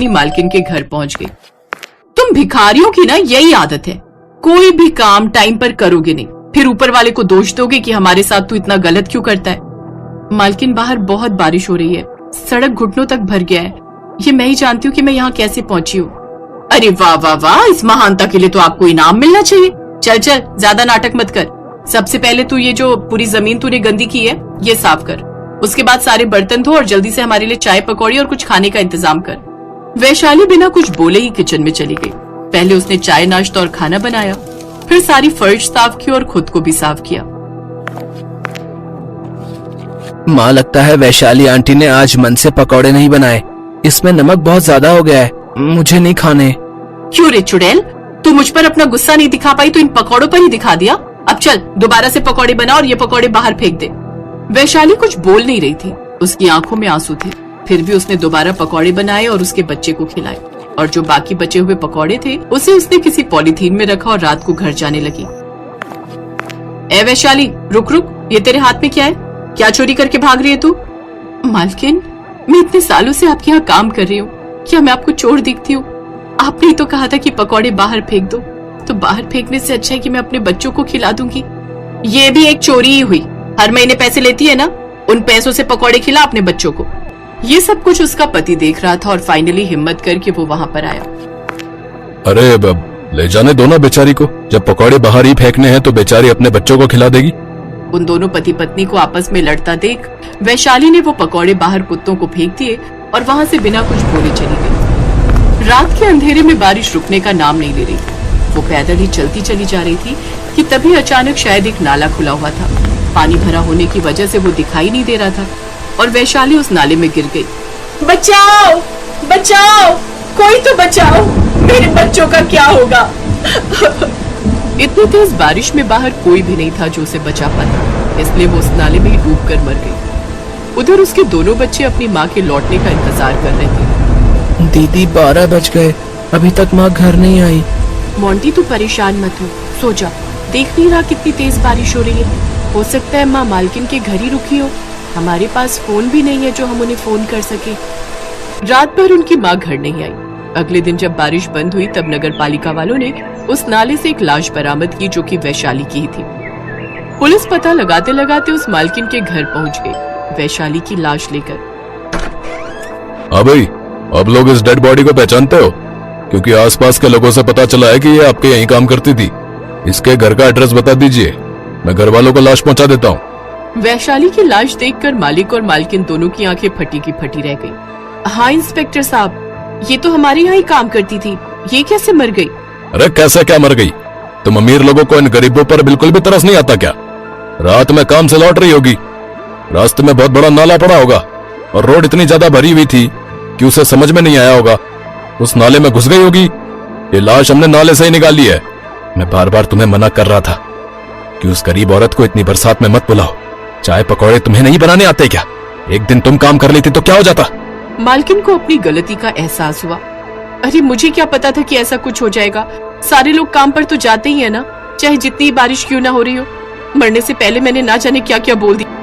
अपनी मालकिन के घर पहुंच गई। तुम भिखारियों की ना यही आदत है, कोई भी काम टाइम पर करोगे नहीं, फिर ऊपर वाले को दोष दोगे कि हमारे साथ तू इतना गलत क्यों करता है। मालकिन बाहर बहुत बारिश हो रही है, सड़क घुटनों तक भर गया है, ये मैं ही जानती हूँ कि मैं यहाँ कैसे पहुंची हूँ। अरे वाह वाह वाह, इस महानता के लिए तो आपको इनाम मिलना चाहिए। चल चल, ज्यादा नाटक मत कर। सबसे पहले तू ये जो पूरी जमीन तूने गंदी की है ये साफ कर, उसके बाद सारे बर्तन धो और जल्दी से हमारे लिए चाय पकौड़ी और कुछ खाने का इंतजाम कर। वैशाली बिना कुछ बोले ही किचन में चली गई। पहले उसने चाय नाश्ता और खाना बनाया, फिर सारी फर्श साफ की और खुद को भी साफ किया। माँ, लगता है वैशाली आंटी ने आज मन से पकौड़े नहीं बनाए, इसमें नमक बहुत ज्यादा हो गया है, मुझे नहीं खाने। क्यों रे चुड़ैल, तू मुझ पर अपना गुस्सा नहीं दिखा पाई तो इन पकौड़ों पर ही दिखा दिया। अब चल दोबारा से पकौड़े बना और ये पकौड़े बाहर फेंक दे। वैशाली कुछ बोल नहीं रही थी, उसकी आंखों में आंसू थे, फिर भी उसने दोबारा पकौड़े बनाए और उसके बच्चे को खिलाए, और जो बाकी बचे हुए पकौड़े थे उसे उसने किसी पॉलीथीन में रखा और रात को घर जाने लगी। ए वैशाली, रुक रुक, ये तेरे हाथ में क्या है? क्या चोरी करके भाग रही है तू? मालकिन, मैं इतने सालों से आपके यहाँ काम कर रही हूँ, क्या मैं आपको चोर दिखती हूँ? आपने ही तो कहा था कि पकौड़े बाहर फेंक दो, तो बाहर फेंकने से अच्छा है कि मैं अपने बच्चों को खिला दूंगी। ये भी एक चोरी ही हुई, हर महीने पैसे लेती है ना, उन पैसों से पकौड़े खिला अपने बच्चों को। ये सब कुछ उसका पति देख रहा था और फाइनली हिम्मत करके वो वहाँ पर आया। अरे बब, ले जाने दो ना बेचारी को, जब पकौड़े बाहर ही फेंकने हैं तो बेचारी अपने बच्चों को खिला देगी। उन दोनों पति पत्नी को आपस में लड़ता देख वैशाली ने वो पकौड़े बाहर कुत्तों को फेंक दिए और वहाँ से बिना कुछ बोले चली गई। रात के अंधेरे में बारिश रुकने का नाम नहीं ले रही थी। वो पैदल ही चलती चली जा रही थी कि तभी अचानक शायद एक नाला खुला हुआ था। पानी भरा होने की वजह से वो दिखाई नहीं दे रहा था और वैशाली उस नाले में गिर गई। बचाओ बचाओ, कोई तो बचाओ, मेरे बच्चों का क्या होगा? इतनी तेज बारिश में बाहर कोई भी नहीं था जो उसे बचा पाता, इसलिए वो उस नाले में ही डूबकर मर गई। उधर उसके दोनों बच्चे अपनी माँ के लौटने का इंतजार कर रहे थे। दीदी, 12 बज गए, अभी तक माँ घर नहीं आई। मोंटी, तू परेशान मत हो, सो जा। देख नहीं रहा कितनी तेज बारिश हो रही है, हो सकता है माँ मालकिन के घर ही रुकी हो। हमारे पास फोन भी नहीं है जो हम उन्हें फोन कर सके। रात भर उनकी माँ घर नहीं आई। अगले दिन जब बारिश बंद हुई तब नगर पालिका वालों ने उस नाले से एक लाश बरामद की जो कि वैशाली की ही थी। पुलिस पता लगाते लगाते उस मालकिन के घर पहुंच गई, वैशाली की लाश लेकर। हाँ भाई, अब लोग इस डेड बॉडी को पहचानते हो? क्योंकि आसपास के लोगों से पता चला है कि ये आपके यहीं काम करती थी। इसके घर का एड्रेस बता दीजिए, मैं घर वालों को लाश पहुंचा देता हूँ। वैशाली की लाश देखकर मालिक और मालकिन दोनों की आंखें फटी की फटी रह गई। हाँ इंस्पेक्टर साहब, ये तो हमारे यहाँ ही काम करती थी, ये कैसे मर गई? अरे कैसे क्या मर गई? तुम अमीर लोगों को इन गरीबों पर बिल्कुल भी तरस नहीं आता क्या? रात में काम से लौट रही होगी, रास्ते में बहुत बड़ा नाला पड़ा होगा और रोड इतनी ज्यादा भरी हुई थी कि उसे समझ में नहीं आया होगा, उस नाले में घुस गई होगी। ये लाश हमने नाले से ही निकाली है। मैं बार बार तुम्हें मना कर रहा था कि उस गरीब औरत को इतनी बरसात में मत बुलाओ। चाय पकौड़े तुम्हें नहीं बनाने आते क्या? एक दिन तुम काम कर लेती तो क्या हो जाता? मालकिन को अपनी गलती का एहसास हुआ। अरे मुझे क्या पता था कि ऐसा कुछ हो जाएगा। सारे लोग काम पर तो जाते ही है ना, चाहे जितनी बारिश क्यों ना हो रही हो। मरने से पहले मैंने ना जाने क्या क्या बोल दिया।